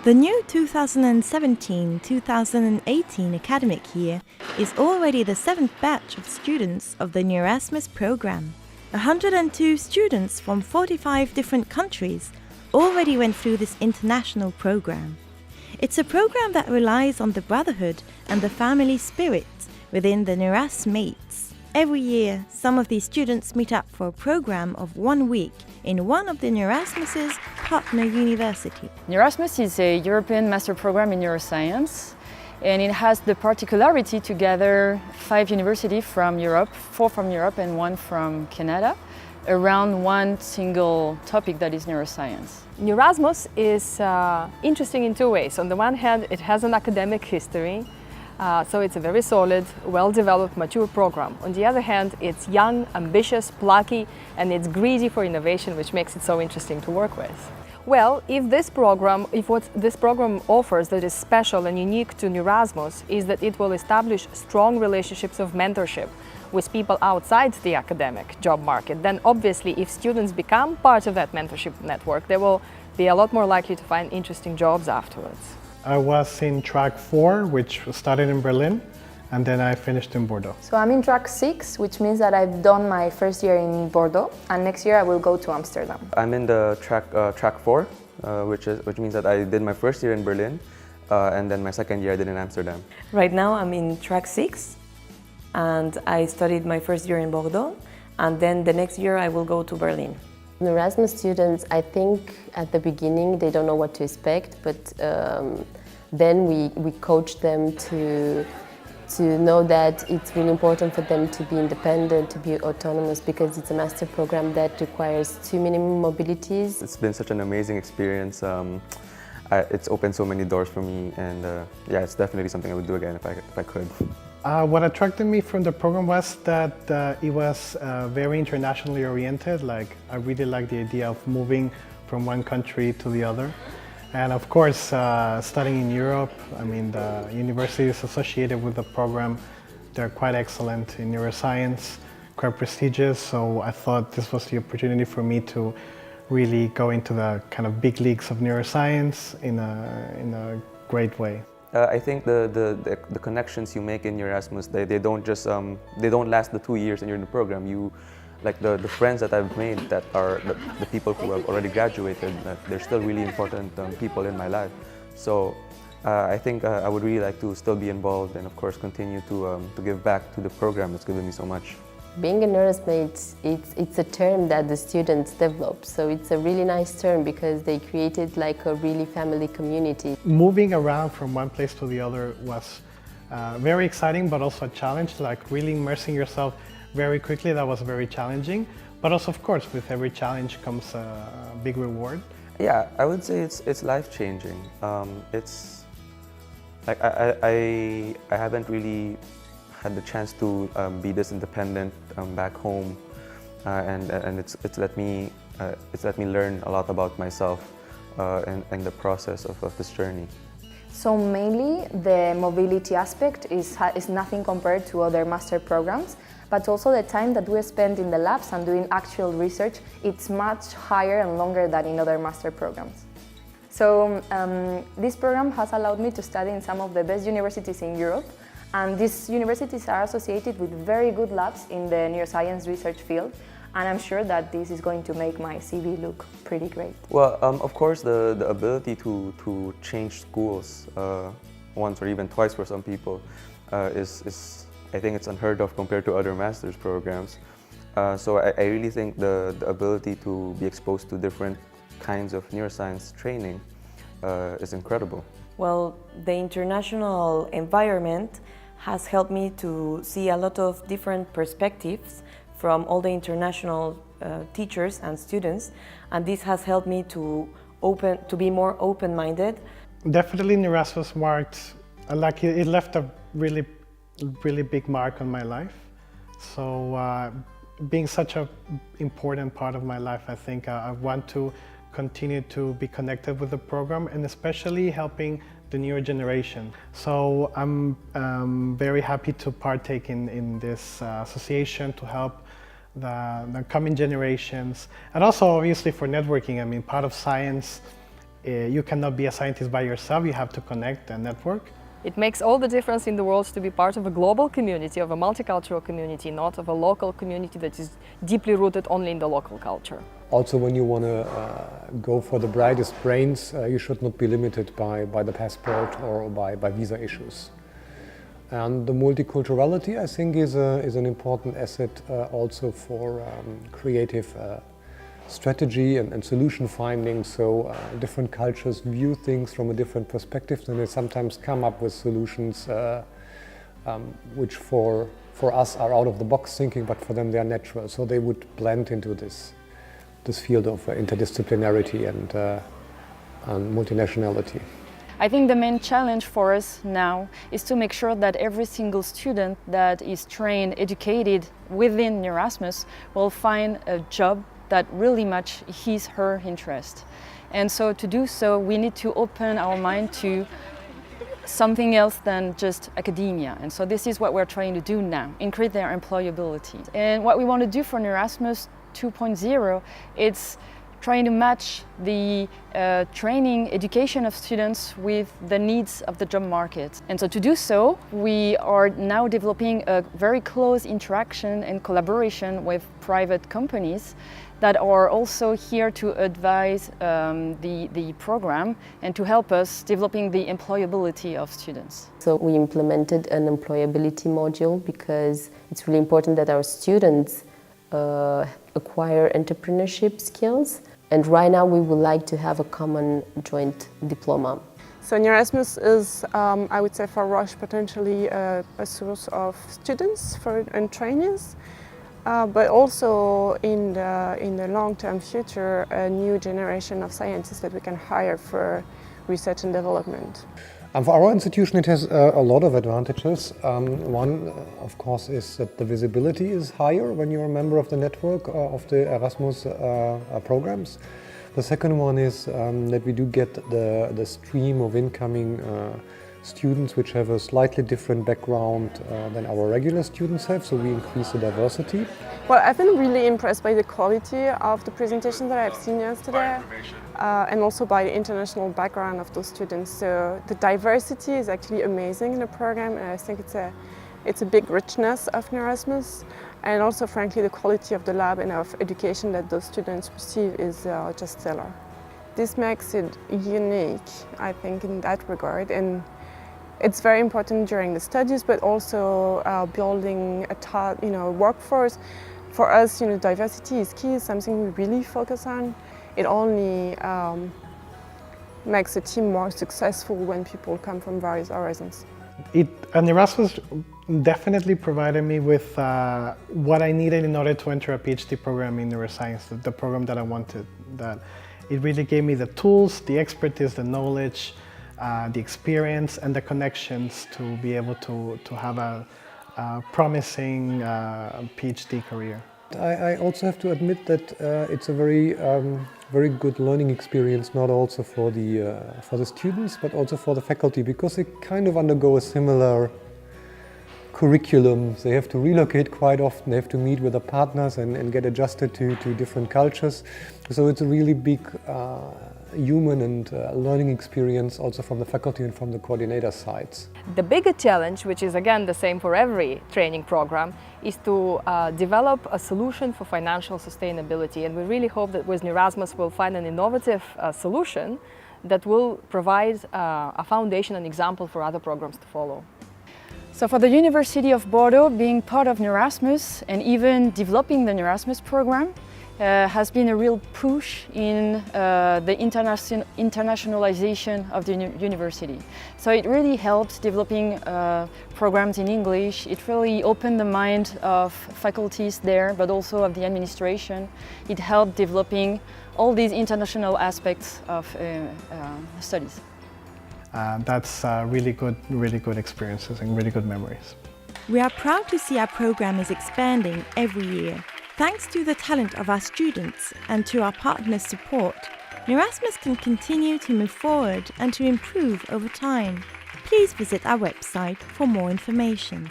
The new 2017-2018 academic year is already the 7th batch of students of the Neurasmus program. 102 students from 45 different countries already went through this international program. It's a program that relies on the brotherhood and the family spirit within the Neurasmates. Every year, some of these students meet up for a program of 1 week in one of the Neurasmus's partner university. Neurasmus is a European master program in neuroscience, and it has the particularity to gather 5 universities from Europe, 4 from Europe and 1 from Canada, around one single topic that is neuroscience. Neurasmus is interesting in 2 ways. On the one hand, it has an academic history, so it's a very solid, well-developed, mature program. On the other hand, it's young, ambitious, plucky, and it's greedy for innovation, which makes it so interesting to work with. Well, if what this program offers that is special and unique to Neurasmus is that it will establish strong relationships of mentorship with people outside the academic job market, then obviously if students become part of that mentorship network, they will be a lot more likely to find interesting jobs afterwards. I was in track 4, which started in Berlin, and then I finished in Bordeaux. So I'm in track 6, which means that I've done my first year in Bordeaux, and next year I will go to Amsterdam. I'm in the track 4, which means that I did my first year in Berlin, and then my second year I did in Amsterdam. Right now I'm in track 6, and I studied my first year in Bordeaux, and then the next year I will go to Berlin. Neurasmus students, I think at the beginning they don't know what to expect, but then we coach them to know that it's really important for them to be independent, to be autonomous, because it's a master program that requires 2 minimum mobilities. It's been such an amazing experience. It's opened so many doors for me, and yeah, it's definitely something I would do again if I could. What attracted me from the program was that it was very internationally oriented. Like, I really liked the idea of moving from one country to the other. And of course, studying in Europe, I mean, the universities associated with the program, they're quite excellent in neuroscience, quite prestigious. So I thought this was the opportunity for me to really go into the kind of big leagues of neuroscience in a great way. I think the connections you make in Neurasmus, they don't just they don't last the 2 years and you're in the program. Like the friends that I've made, that are the people who have already graduated, they're still really important people in my life. So I think I would really like to still be involved and of course continue to give back to the program that's given me so much. Being a Neurasmate, it's a term that the students develop, so it's a really nice term because they created like a really family community. Moving around from one place to the other was very exciting, but also a challenge, like really immersing yourself very quickly. That was very challenging, but also of course with every challenge comes a big reward. Yeah, I would say it's life-changing. It's like I haven't really had the chance to be this independent back home, and it's let me learn a lot about myself in the process of this journey. So mainly the mobility aspect is nothing compared to other master programs, but also the time that we spend in the labs and doing actual research, it's much higher and longer than in other master programs. So this program has allowed me to study in some of the best universities in Europe, and these universities are associated with very good labs in the neuroscience research field, and I'm sure that this is going to make my CV look pretty great. Well, of course, the ability to change schools once or even twice for some people is I think it's unheard of compared to other master's programs. So I really think the ability to be exposed to different kinds of neuroscience training is incredible. Well, the international environment has helped me to see a lot of different perspectives from all the international teachers and students, and this has helped me to be more open-minded. Definitely Neurasmus marked, like it left a really big mark on my life. So being such an important part of my life, I think I want to continue to be connected with the program, and especially helping the newer generation. So I'm very happy to partake in this association to help the coming generations, and also obviously for networking. I mean, part of science You cannot be a scientist by yourself, you have to connect and network. It makes all the difference in the world to be part of a global community, of a multicultural community, not of a local community that is deeply rooted only in the local culture. Also, when you want to go for the brightest brains, you should not be limited by the passport or by visa issues. And the multiculturality, I think, is an important asset also for creative strategy and solution finding. So different cultures view things from a different perspective, and they sometimes come up with solutions which for us are out of the box thinking, but for them they are natural. So they would blend into this field of interdisciplinarity and multinationality. I think the main challenge for us now is to make sure that every single student that is trained, educated within Neurasmus will find a job that really matches his/her interest. And so to do so, we need to open our mind to something else than just academia. And so this is what we're trying to do now, increase their employability. And what we want to do for Neurasmus 2.0, it's trying to match the training, education of students with the needs of the job market. And so to do so, we are now developing a very close interaction and collaboration with private companies that are also here to advise the program and to help us developing the employability of students. So we implemented an employability module because it's really important that our students acquire entrepreneurship skills. And right now we would like to have a common joint diploma. So Neurasmus is, I would say for Roche, potentially a source of students and trainees, but also in the long-term future, a new generation of scientists that we can hire for research and development. For our institution, it has a lot of advantages. One, of course, is that the visibility is higher when you're a member of the network of the Erasmus programs. The second one is that we do get the stream of incoming students which have a slightly different background than our regular students have, so we increase the diversity. Well, I've been really impressed by the quality of the presentations that I've seen yesterday, and also by the international background of those students. So the diversity is actually amazing in the program, and I think it's a big richness of Neurasmus. And also, frankly, the quality of the lab and of education that those students receive is just stellar. This makes it unique, I think, in that regard. And it's very important during the studies, but also building a workforce. For us, diversity is key, something we really focus on. It only makes a team more successful when people come from various horizons. Erasmus definitely provided me with what I needed in order to enter a PhD program in neuroscience, the program that I wanted. That it really gave me the tools, the expertise, the knowledge, the experience, and the connections to be able to have a promising PhD career. I also have to admit that it's a very good learning experience, not also for the students, but also for the faculty, because they kind of undergo a similar curriculum. They have to relocate quite often, they have to meet with the partners and get adjusted to different cultures. So it's a really big human and learning experience also from the faculty and from the coordinator sides. The bigger challenge, which is again the same for every training program, is to develop a solution for financial sustainability. And we really hope that with Neurasmus we'll find an innovative solution that will provide a foundation and example for other programs to follow. So for the University of Bordeaux, being part of Neurasmus and even developing the Neurasmus program has been a real push in the internationalization of the university. So it really helped developing programs in English. It really opened the mind of faculties there, but also of the administration. It helped developing all these international aspects of studies. That's really good experiences and really good memories. We are proud to see our program is expanding every year. Thanks to the talent of our students and to our partners' support, Neurasmus can continue to move forward and to improve over time. Please visit our website for more information.